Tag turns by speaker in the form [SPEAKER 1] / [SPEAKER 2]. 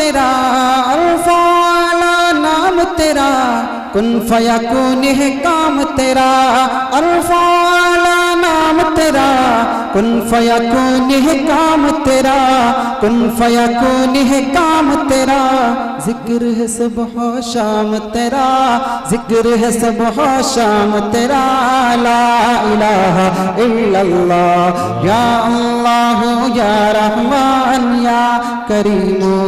[SPEAKER 1] तेरा, अल्फाला नाम तेरा, कुन फयकून है काम तेरा, अल्फाला नाम तेरा, कुन फयकून है काम तेरा, कुन फयकून है काम तेरा। जिक्र है सुबह शाम तेरा, जिक्र है सुबह शाम तेरा। ला इलाहा इल्लल्लाह या अल्लाह या रहमान या करीम।